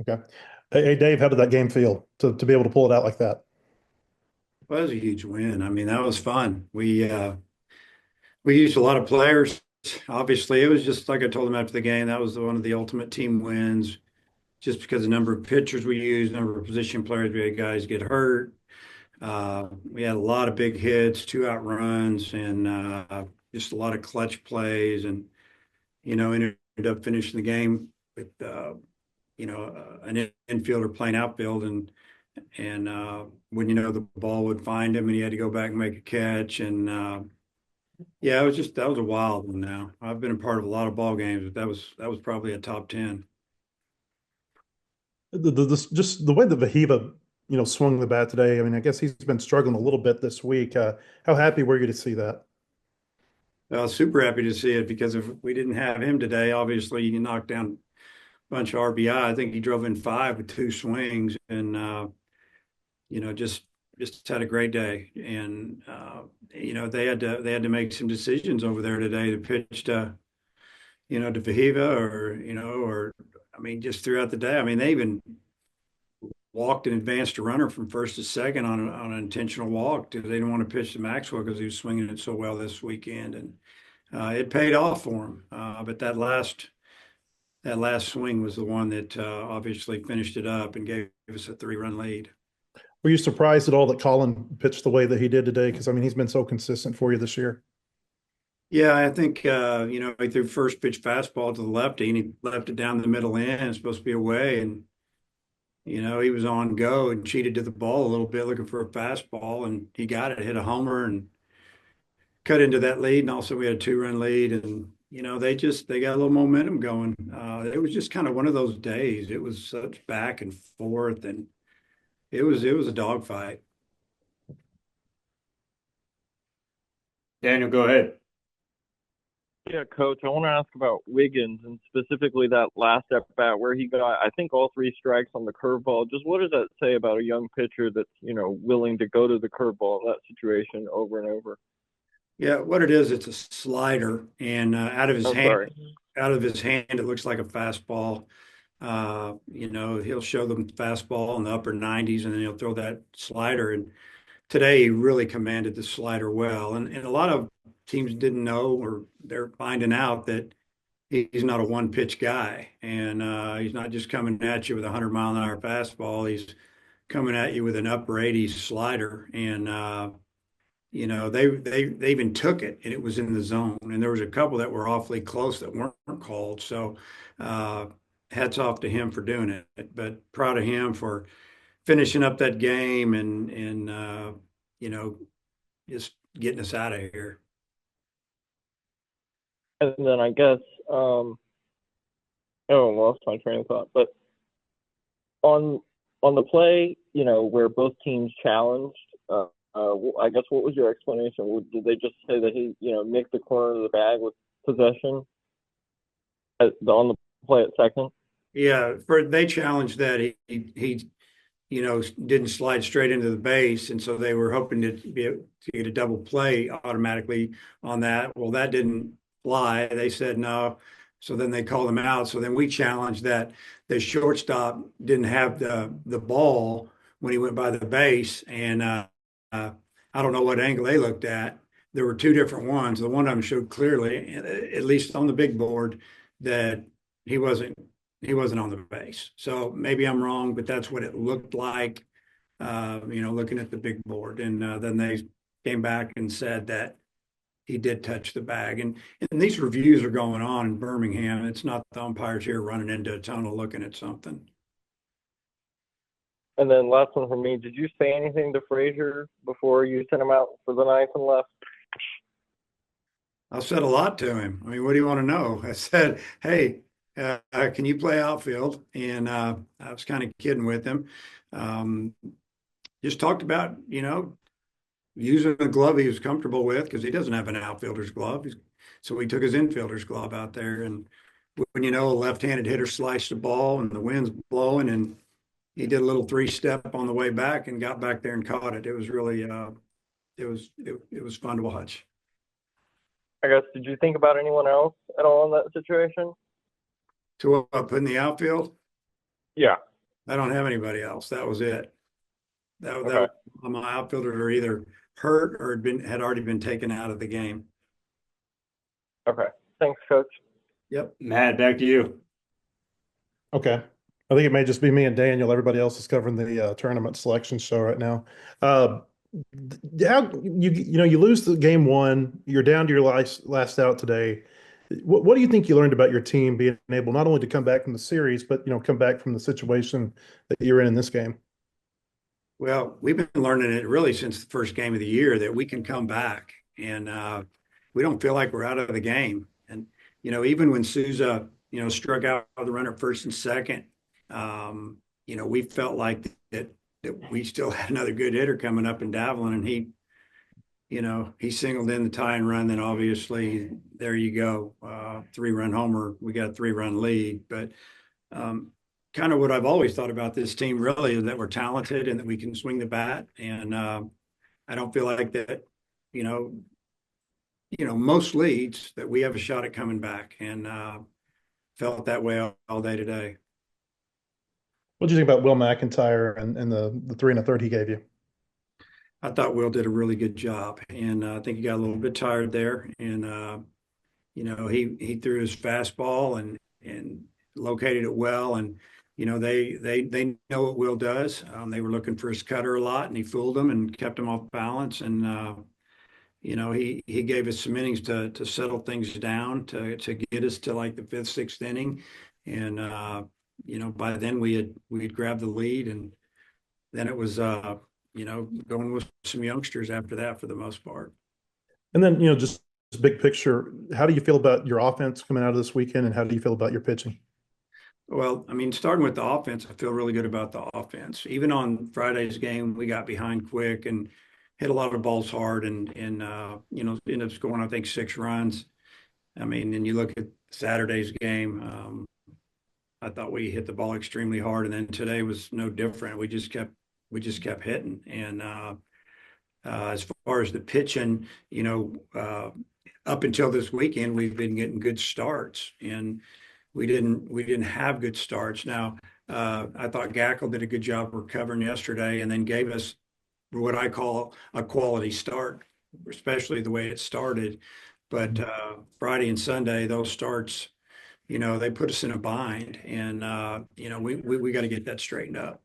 Okay. Hey, Dave, how did that game feel to be able to pull it out like that? Well, that was a huge win. I mean, that was fun. We used a lot of players. Obviously, it was just like I told them after the game, that was one of the ultimate team wins, just because the number of pitchers we used, number of position players, we had guys get hurt. We had a lot of big hits, two out runs, and just a lot of clutch plays, and ended up finishing the game with an infielder playing outfield, and when the ball would find him and he had to go back and make a catch. And yeah, that was a wild one. Now I've been a part of a lot of ball games, but that was probably a top 10. Just the way that Vahiva, swung the bat today. I mean, I guess he's been struggling a little bit this week. How happy were you to see that? I was super happy to see it because if we didn't have him today, obviously he knocked down a bunch of RBI. I think he drove in five with two swings, and just had a great day. And they had to make some decisions over there today to pitch to Fahiva, or I mean, just throughout the day. I mean, they even walked and advanced a runner from first to second on an intentional walk because they didn't want to pitch to Maxwell because he was swinging it so well this weekend, and it paid off for him. But that last swing was the one that obviously finished it up and gave us a 3-run lead. Were you surprised at all that Colin pitched the way that he did today? Because I mean, he's been so consistent for you this year. Yeah, I think he threw first pitch fastball to the lefty and he left it down the middle end. It's supposed to be away, and he was on go and cheated to the ball a little bit looking for a fastball, and he got it, hit a homer, and cut into that lead. And also we had a 2-run lead, and they got a little momentum going. It was just kind of one of those days. It was such back and forth, and it was a dogfight. Daniel, go ahead. Yeah, coach, I want to ask about Wiggins and specifically that last at bat where he got, I think, all three strikes on the curveball. Just what does that say about a young pitcher that's, willing to go to the curveball in that situation over and over? Yeah, what it is, it's a slider, and I'm sorry. out of his hand, it looks like a fastball. He'll show them fastball in the upper 90s, and then he'll throw that slider. And today, he really commanded the slider well. And a lot of teams didn't know, or they're finding out that he's not a one pitch guy, and he's not just coming at you with a 100-mile-an-hour fastball. He's coming at you with an upper 80s slider, and they even took it and it was in the zone, and there was a couple that were awfully close that weren't called. So uh, hats off to him for doing it, but proud of him for finishing up that game and you know just getting us out of here. And then I guess, oh, I lost my train of thought. But on on the play, where both teams challenged, I guess what was your explanation? Did they just say that he, nicked the corner of the bag with possession on the play at second? Yeah, they challenged that he didn't slide straight into the base, and so they were hoping to be able to get a double play automatically on that. Well, that didn't fly. They said no, so then they called him out. So then we challenged that the shortstop didn't have the ball when he went by the base, and uh, I don't know what angle they looked at. There were two different ones. The one of them showed clearly, at least on the big board, that he wasn't he wasn't on the base. So maybe I'm wrong, but that's what it looked like, looking at the big board. And then they came back and said that he did touch the bag. And these reviews are going on in Birmingham. It's not the umpires here running into a tunnel looking at something. And then last one for me, did you say anything to Frazier before you sent him out for the ninth and left? I said a lot to him. I mean, what do you want to know? I said, hey, can you play outfield? And I was kind of kidding with him. Um, just talked about, using a glove he was comfortable with because he doesn't have an outfielder's glove. So he took his infielder's glove out there. And when a left-handed hitter sliced the ball and the wind's blowing, and he did a little three-step on the way back and got back there and caught it. It was really, it was fun to watch. I guess, did you think about anyone else at all in that situation? To put in the outfield, Yeah. I don't have anybody else. That was it. That Okay. was, my outfielders are either hurt or had already been taken out of the game. Okay. Thanks, Coach. Yep. Matt, back to you. Okay. I think it may just be me and Daniel. Everybody else is covering the tournament selection show right now. Uh, how you lose the game one, you're down to your last out today. What do you think you learned about your team being able not only to come back from the series, but come back from the situation that you're in this game? Well, we've been learning it really since the first game of the year that we can come back and we don't feel like we're out of the game. And, even when Souza, struck out the runner first and second, we felt like that we still had another good hitter coming up in Davalin, and he singled in the tying run. Then obviously there you go, 3-run homer. We got a 3-run lead, but kind of what I've always thought about this team really is that we're talented and that we can swing the bat. And I don't feel like that, most leads that we have a shot at coming back, and felt that way all day today. What do you think about Will McIntyre and the 3 1/3 he gave you? I thought Will did a really good job, and I think he got a little bit tired there. And he threw his fastball and located it well. And they know what Will does. They were looking for his cutter a lot, and he fooled them and kept them off balance. And he gave us some innings to settle things down to get us to like the 5th, 6th inning. And by then we had grabbed the lead, and then it was going with some youngsters after that for the most part. And then, just big picture, how do you feel about your offense coming out of this weekend, and how do you feel about your pitching? Well, I mean, starting with the offense, I feel really good about the offense. Even on Friday's game, we got behind quick and hit a lot of balls hard, and ended up scoring, I think, 6 runs. I mean, and you look at Saturday's game, I thought we hit the ball extremely hard, and then today was no different. We just kept hitting. And as far as the pitching, up until this weekend, we've been getting good starts, and we didn't have good starts. Now, I thought Gackle did a good job recovering yesterday, and then gave us what I call a quality start, especially the way it started. But Friday and Sunday, those starts, they put us in a bind, and we got to get that straightened up.